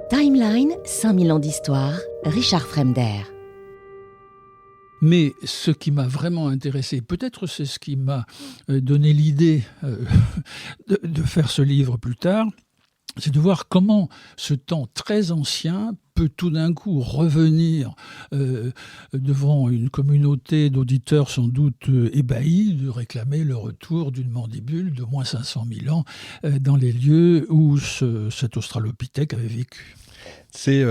Timeline, 5000 ans d'histoire, Richard Fremder. Mais ce qui m'a vraiment intéressé, peut-être c'est ce qui m'a donné l'idée de faire ce livre plus tard, c'est de voir comment ce temps très ancien peut tout d'un coup revenir devant une communauté d'auditeurs sans doute ébahis, de réclamer le retour d'une mandibule de moins 500 000 ans dans les lieux où cet australopithèque avait vécu. C'est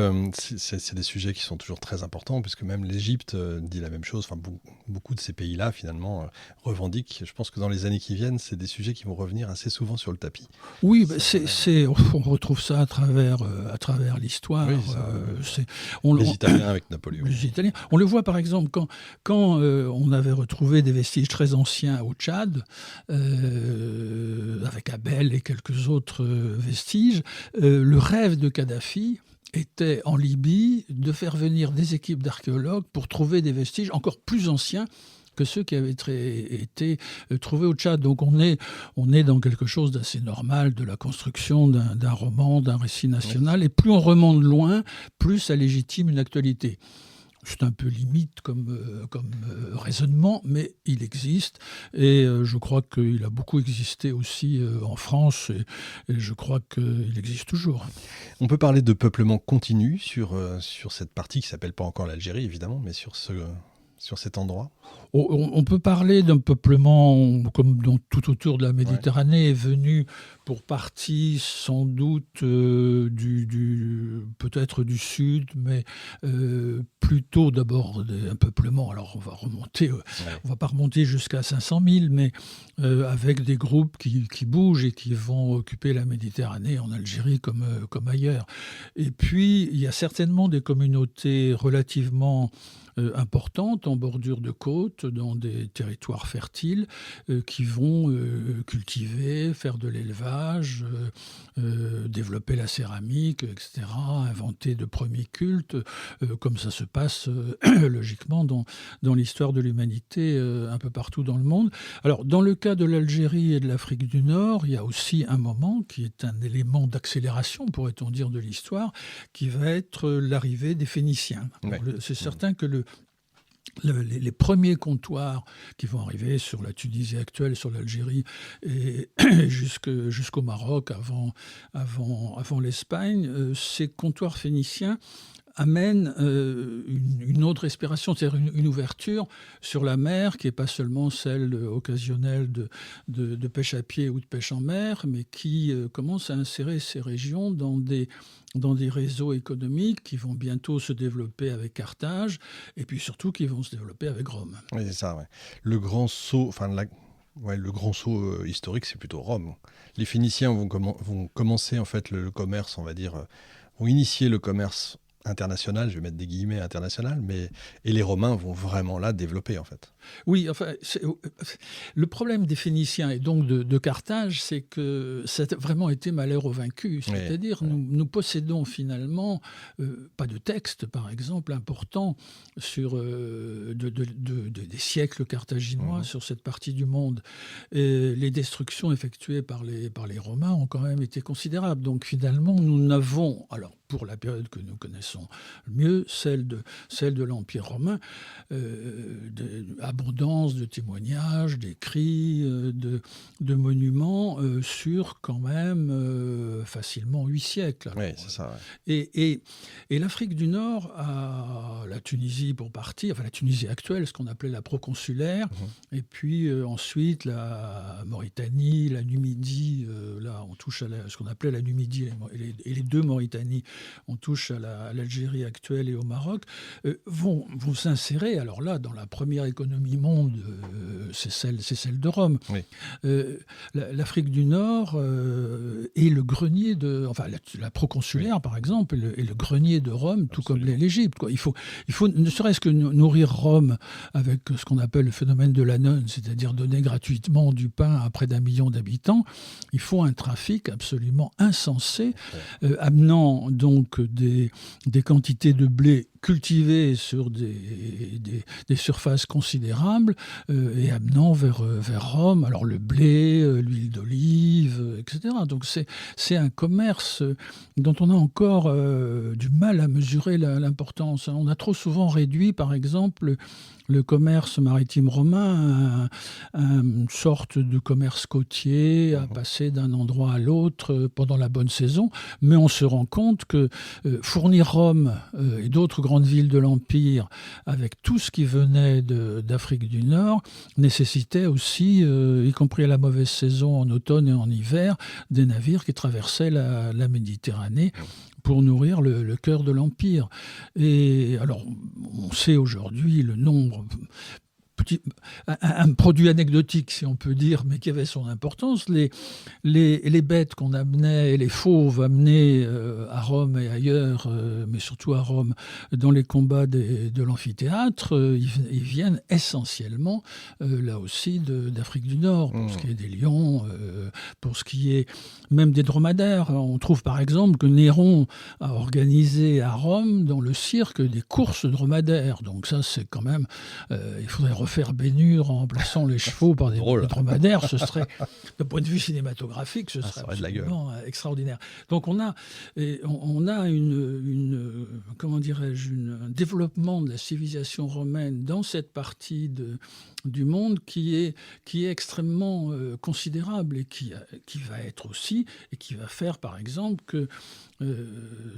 des sujets qui sont toujours très importants, puisque même l'Égypte dit la même chose. Enfin, beaucoup de ces pays-là, finalement, revendiquent. Je pense que dans les années qui viennent, c'est des sujets qui vont revenir assez souvent sur le tapis. Oui, on retrouve ça à travers l'histoire. Oui, les Italiens avec Napoléon. Les Italiens. On le voit par exemple quand on avait retrouvé des vestiges très anciens au Tchad, avec Abel et quelques autres vestiges. Le rêve de Kadhafi était en Libye de faire venir des équipes d'archéologues pour trouver des vestiges encore plus anciens que ceux qui avaient été trouvés au Tchad. Donc on est dans quelque chose d'assez normal, de la construction d'un roman, d'un récit national. Et plus on remonte loin, plus ça légitime une actualité. C'est un peu limite comme raisonnement, mais il existe. Et je crois qu'il a beaucoup existé aussi en France, et je crois qu'il existe toujours. On peut parler de peuplement continu sur cette partie qui ne s'appelle pas encore l'Algérie, évidemment, mais sur cet endroit. On peut parler d'un peuplement, comme tout autour de la Méditerranée, est venu pour partie sans doute peut-être du sud, mais plutôt d'abord un peuplement. Alors on va pas remonter jusqu'à 500 000, mais avec des groupes qui bougent et qui vont occuper la Méditerranée, en Algérie comme ailleurs. Et puis il y a certainement des communautés relativement importantes en bordure de côte, dans des territoires fertiles, qui vont cultiver, faire de l'élevage, développer la céramique, etc., inventer de premiers cultes, comme ça se passe logiquement dans l'histoire de l'humanité un peu partout dans le monde. Alors, dans le cas de l'Algérie et de l'Afrique du Nord, il y a aussi un moment qui est un élément d'accélération, pourrait-on dire, de l'histoire, qui va être l'arrivée des Phéniciens. Alors, c'est certain que les premiers comptoirs qui vont arriver sur la Tunisie actuelle, sur l'Algérie et jusqu'au Maroc avant l'Espagne, ces comptoirs phéniciens amène une autre respiration, c'est-à-dire une ouverture sur la mer qui n'est pas seulement celle occasionnelle de pêche à pied ou de pêche en mer, mais qui commence à insérer ces régions dans des réseaux économiques qui vont bientôt se développer avec Carthage, et puis surtout qui vont se développer avec Rome. Oui, c'est ça, ouais. Le grand saut, historique, c'est plutôt Rome. Les Phéniciens vont commencer en fait le commerce, on va dire, vont initier le commerce international, je vais mettre des guillemets international, et les Romains vont vraiment là développer en fait. Oui, enfin, le problème des Phéniciens et donc de Carthage, c'est que ça a vraiment été malheur aux vaincus. C'est-à-dire, nous possédons finalement pas de texte, par exemple, important sur des siècles carthaginois sur cette partie du monde. Et les destructions effectuées par les Romains ont quand même été considérables. Donc finalement, nous n'avons, alors pour la période que nous connaissons le mieux, celle de l'Empire romain, abondance de témoignages, d'écrits, de monuments sur quand même facilement 8 siècles. Oui, c'est ça. Ouais. Et l'Afrique du Nord, la Tunisie pour partie, enfin la Tunisie actuelle, ce qu'on appelait la proconsulaire, et puis ensuite la Mauritanie, la Numidie, là on touche à ce qu'on appelait la Numidie et les deux Mauritanies, on touche à l'Algérie actuelle et au Maroc, vont s'insérer, alors là, dans la première économie monde, c'est celle de Rome. Oui. L'Afrique du Nord est le grenier la proconsulaire, par exemple, est le grenier de Rome, tout comme l'Égypte. Il faut ne serait-ce que nourrir Rome avec ce qu'on appelle le phénomène de l'annone, c'est-à-dire donner gratuitement du pain à près d'1 million d'habitants. Il faut un trafic absolument insensé, amenant donc des quantités de blé cultivés sur des surfaces considérables et amenant vers Rome, alors le blé, l'huile d'olive, etc. Donc c'est un commerce dont on a encore du mal à mesurer l'importance. On a trop souvent réduit, par exemple, le commerce maritime romain à une sorte de commerce côtier, à passer d'un endroit à l'autre pendant la bonne saison. Mais on se rend compte que fournir Rome et d'autres grandes villes de l'Empire avec tout ce qui venait d'Afrique du Nord nécessitait aussi, y compris à la mauvaise saison en automne et en hiver, des navires qui traversaient la Méditerranée pour nourrir le cœur de l'Empire. Et alors, on sait aujourd'hui le nombre... Un produit anecdotique, si on peut dire, mais qui avait son importance. Les bêtes qu'on amenait, les fauves amenés à Rome et ailleurs, mais surtout à Rome, dans les combats de l'amphithéâtre, ils viennent essentiellement, là aussi, d'Afrique du Nord, pour ce qui est des lions, pour ce qui est même des dromadaires. On trouve par exemple que Néron a organisé à Rome, dans le cirque, des courses dromadaires. Donc ça, c'est quand même... il faudrait refaire Bénure en remplaçant les chevaux par des dromadaires, ce serait, d'un point de vue cinématographique, ce serait absolument extraordinaire. Donc on a comment dirais-je, un développement de la civilisation romaine dans cette partie du monde qui est extrêmement considérable et qui va être aussi, et qui va faire par exemple que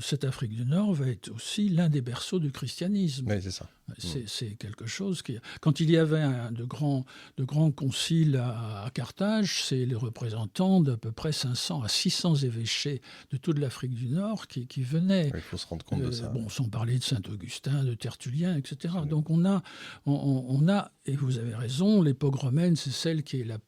cette Afrique du Nord va être aussi l'un des berceaux du christianisme. Oui, c'est ça. C'est quelque chose qui... Quand il y avait de grands conciles à Carthage, c'est les représentants d'à peu près 500 à 600 évêchés de toute l'Afrique du Nord qui venaient. Il faut se rendre compte de ça. Sans parler de Saint-Augustin, de Tertullien, etc. Donc on a, et vous avez raison, l'époque romaine, c'est celle qui est la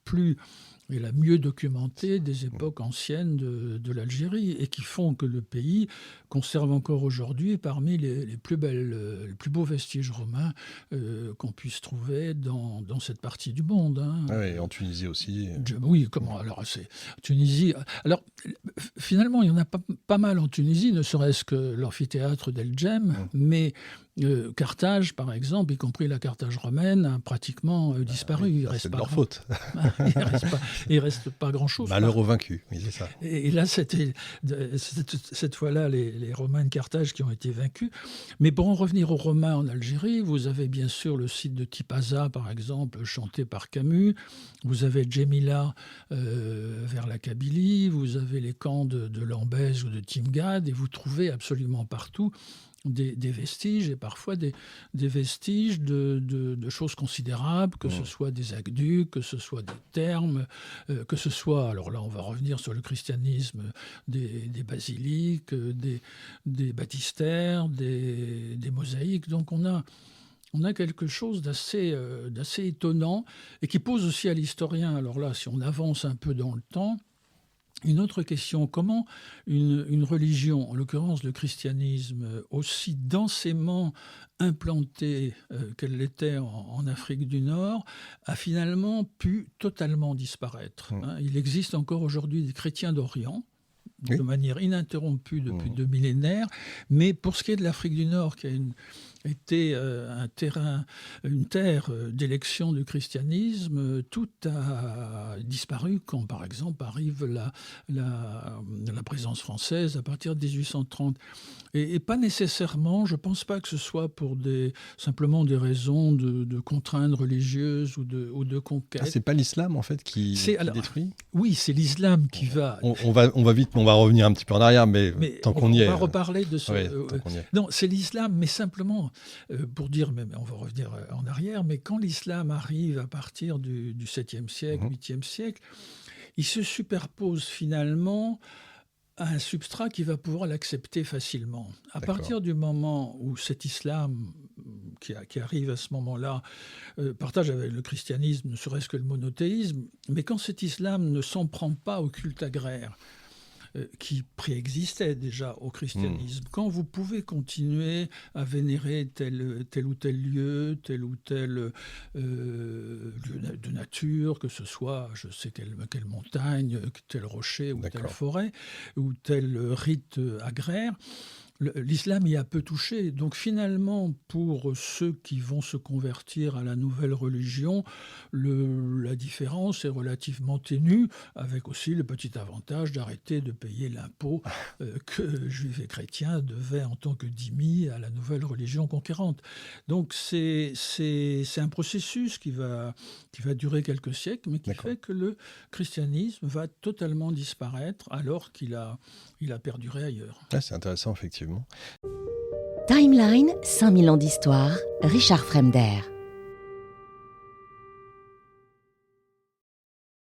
mieux documentée des époques anciennes de l'Algérie et qui font que le pays conserve encore aujourd'hui parmi les plus beaux vestiges romains qu'on puisse trouver dans cette partie du monde. Hein. Ah oui, en Tunisie aussi. Oui, comment alors c'est Tunisie. Alors finalement, il y en a pas mal en Tunisie, ne serait-ce que l'amphithéâtre d'El Djem, mais Carthage, par exemple, y compris la Carthage romaine, a pratiquement disparu. C'est de leur faute. Il ne reste pas grand-chose. Malheur aux vaincus, oui, c'est ça. Et là, c'était cette fois-là les Romains de Carthage qui ont été vaincus. Mais pour en revenir aux Romains en Algérie, vous avez bien sûr le site de Tipaza, par exemple, chanté par Camus. Vous avez Djemila vers la Kabylie. Vous avez les camps de Lambèse ou de Timgad. Et vous trouvez absolument partout des vestiges, et parfois des vestiges de choses considérables, que ce soit des aqueducs, que ce soit des thermes, que ce soit, alors là on va revenir sur le christianisme, des basiliques, des baptistères, des mosaïques. Donc on a quelque chose d'assez étonnant et qui pose aussi à l'historien, alors là si on avance un peu dans le temps, une autre question, comment une religion, en l'occurrence le christianisme, aussi densément implantée qu'elle l'était en Afrique du Nord, a finalement pu totalement disparaître. Il existe encore aujourd'hui des chrétiens d'Orient, de manière ininterrompue depuis 2 millénaires, mais pour ce qui est de l'Afrique du Nord, qui a été une terre d'élection du christianisme, tout a disparu quand, par exemple, arrive la présence française à partir de 1830. Et pas nécessairement, je ne pense pas que ce soit pour simplement des raisons de contraintes religieuses ou de conquête. C'est pas l'islam, en fait, qui détruit ? Oui, c'est l'islam qui va... On va vite, on va revenir un petit peu en arrière, mais tant qu'on y est... On va reparler de ce... Non, c'est l'islam, mais simplement... pour dire, mais on va revenir en arrière, mais quand l'islam arrive à partir du 7e siècle, 8e siècle, il se superpose finalement à un substrat qui va pouvoir l'accepter facilement. À partir du moment où cet islam qui arrive à ce moment-là partage avec le christianisme, ne serait-ce que le monothéisme, mais quand cet islam ne s'en prend pas au culte agraire, qui préexistait déjà au christianisme. Quand vous pouvez continuer à vénérer tel ou tel lieu, tel ou tel lieu de nature, que ce soit, je sais quelle montagne, tel rocher ou telle forêt, ou tel rite agraire, l'islam y a peu touché. Donc finalement, pour ceux qui vont se convertir à la nouvelle religion, la différence est relativement ténue, avec aussi le petit avantage d'arrêter de payer l'impôt que juifs et chrétiens devaient en tant que dhimmi à la nouvelle religion conquérante. Donc c'est un processus qui va durer quelques siècles, mais qui fait que le christianisme va totalement disparaître alors qu'il a perduré ailleurs. Ouais, c'est intéressant, effectivement. Timeline, 5000 ans d'histoire, Richard Fremder.